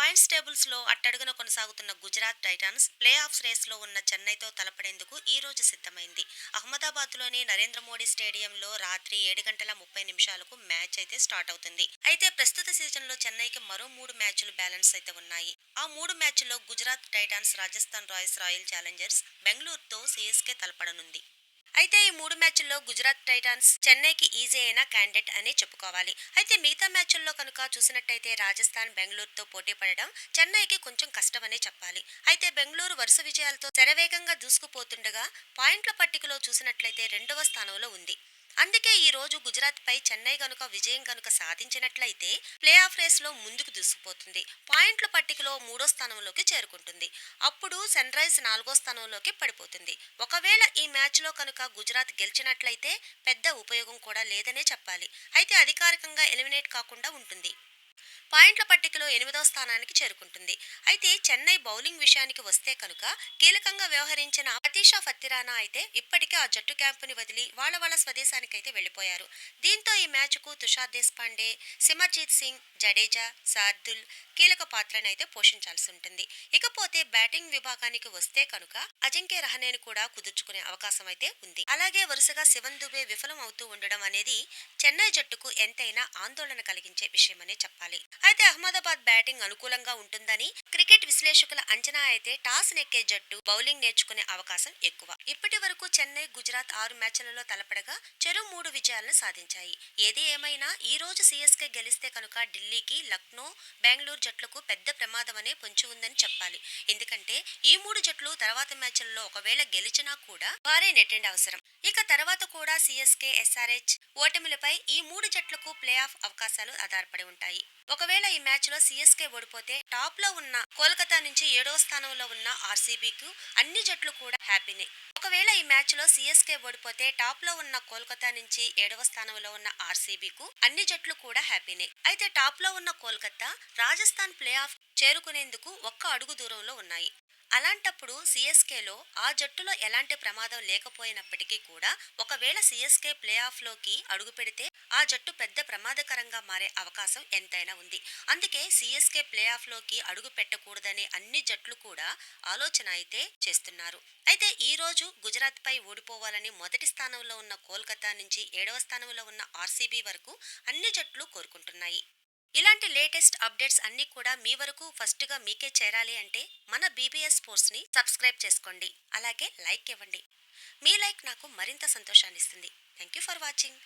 Points టేబుల్స్‌లో అట్టడుగున కొనసాగుతున్న Gujarat Titans play offs రేస్‌లో ఉన్న చెన్నైతో తలపడేందుకు ఈ రోజు సిద్ధమైంది. అహ్మదాబాద్‌లోని నరేంద్ర మోడీ స్టేడియంలో రాత్రి 7:30 మ్యాచ్ అయితే స్టార్ట్ అవుతుంది. అయితే ప్రస్తుత సీజన్‌లో చెన్నైకి మరో 3 మ్యాచ్‌లు బ్యాలెన్స్ అయితే ఉన్నాయి. ఆ 3 మ్యాచ్‌ల్లో Gujarat Titans, Rajasthan Royals, Royal Challengers బెంగళూరుతో సీఎస్‌కే తలపడనుంది. అయితే ఈ 3 మ్యాచ్‌ల్లో గుజరాత్ టైటాన్స్ చెన్నైకి ఈజీ అయిన క్యాండిడేట్ అనే చెప్పుకోవాలి. అయితే మిగతా మ్యాచ్‌ల్లో కనుక చూసినట్టయితే రాజస్థాన్, బెంగుళూరుతో పోటీ పడడం చెన్నైకి కొంచెం కష్టమనే చెప్పాలి. అయితే బెంగుళూరు వరుస విజయాలతో శరవేగంగా దూసుకుపోతుండగా పాయింట్ల పట్టికలో చూసినట్లయితే రెండవ స్థానంలో ఉంది. అందుకే ఈ రోజు గుజరాత్‌పై చెన్నై గనుక విజయం గనుక సాధించినట్లయితే ప్లే ఆఫ్ రేస్‌లో ముందుకు దూసుకుపోతుంది. పాయింట్ల పట్టికలో మూడో స్థానంలోకి చేరుకుంటుంది. అప్పుడు సన్ రైజ్ నాలుగో స్థానంలోకి పడిపోతుంది. ఒకవేళ ఈ మ్యాచ్‌లో కనుక గుజరాత్ గెలిచినట్లయితే పెద్ద ఉపయోగం కూడా లేదనే చెప్పాలి. అయితే అధికారికంగా ఎలిమినేట్ కాకుండా ఉంటుంది. పాయింట్ల పట్టికలో ఎనిమిదవ స్థానానికి చేరుకుంటుంది. అయితే చెన్నై బౌలింగ్ విషయానికి వస్తే కనుక కీలకంగా వ్యవహరించిన అతీషా ఫత్తిరానా అయితే ఇప్పటికే ఆ జట్టు క్యాంపుని వదిలి వాళ్ళ స్వదేశానికైతే వెళ్లిపోయారు. దీంతో ఈ మ్యాచ్కు తుషార్ దేశపాండే, సిమర్జీత్ సింగ్, జడేజా, శార్దుల్ కీలక పాత్రనైతే పోషించాల్సి ఉంటుంది. ఇకపోతే బ్యాటింగ్ విభాగానికి వస్తే కనుక అజింక్య రహనేని కూడా కుదుర్చుకునే అవకాశం అయితే ఉంది. అలాగే వరుసగా శివన్ దుబే విఫలం అవుతూ ఉండడం అనేది చెన్నై జట్టుకు ఎంతైనా ఆందోళన కలిగించే విషయమనే చెప్పాలి. అయితే అహ్మదాబాద్ బ్యాటింగ్ అనుకూలంగా ఉంటుందని క్రికెట్ విశ్లేషకుల అంచనా అయితే టాస్ నెక్కే జట్టు బౌలింగ్ నేర్చుకునే అవకాశం ఎక్కువ. ఇప్పటి వరకు చెన్నై, గుజరాత్ 6 మ్యాచ్లలో తలపడగా చెరో 3 విజయాలను సాధించాయి. ఏది ఏమైనా ఈ రోజు సీఎస్కే గెలిస్తే కనుక ఢిల్లీకి, లక్నో, బెంగళూరు జట్లకు పెద్ద ప్రమాదమనే పొంచి ఉందని చెప్పాలి. ఎందుకంటే ఈ 3 జట్లు తర్వాత మ్యాచ్లలో ఒకవేళ గెలిచినా కూడా వారే నెట్టండి అవసరం. ఇక తర్వాత కూడా సీఎస్కే, ఎస్ఆర్హెచ్ ఓటమిలపై ఈ 3 జట్లకు ప్లే ఆఫ్ అవకాశాలు ఆధారపడి ఉంటాయి. ఒకవేళ ఈ మ్యాచ్ లో సీఎస్కే ఓడిపోతే టాప్ లో ఉన్న కోల్కతా నుంచి 7వ స్థానంలో ఉన్న ఆర్సీబీకు అన్ని జట్లు కూడా హ్యాపీనే. ఒకవేళ ఈ మ్యాచ్ లో సీఎస్కే ఓడిపోతే టాప్ లో ఉన్న కోల్కతా నుంచి 7వ స్థానంలో ఉన్న ఆర్సీబీకు అన్ని జట్లు కూడా హ్యాపీనే. అయితే టాప్ లో ఉన్న కోల్కతా, రాజస్థాన్ ప్లే ఆఫ్ చేరుకునేందుకు ఒక్క అడుగు దూరంలో ఉన్నాయి. అలాంటప్పుడు సీఎస్కేలో ఆ జట్టులో ఎలాంటి ప్రమాదం లేకపోయినప్పటికీ కూడా ఒకవేళ సీఎస్కే ప్లే ఆఫ్ లోకి అడుగు పెడితే ఆ జట్టు పెద్ద ప్రమాదకరంగా మారే అవకాశం ఎంతైనా ఉంది. అందుకే సీఎస్కే ప్లే ఆఫ్ లోకి అడుగు పెట్టకూడదనే అన్ని జట్లు కూడా ఆలోచన అయితే చేస్తున్నారు. అయితే ఈ రోజు గుజరాత్ పై ఓడిపోవాలని మొదటి స్థానంలో ఉన్న కోల్కతా నుంచి 7వ స్థానంలో ఉన్న ఆర్సీబీ వరకు అన్ని జట్లు కోరుకుంటున్నాయి. ఇలాంటి లేటెస్ట్ అప్డేట్స్ అన్నీ కూడా మీ వరకు ఫస్ట్గా మీకే చేరాలి అంటే మన బీబీఎస్ స్పోర్ట్స్ని సబ్స్క్రైబ్ చేసుకోండి. అలాగే లైక్ ఇవ్వండి. మీ లైక్ నాకు మరింత సంతోషాన్ని ఇస్తుంది. Thank you for watching.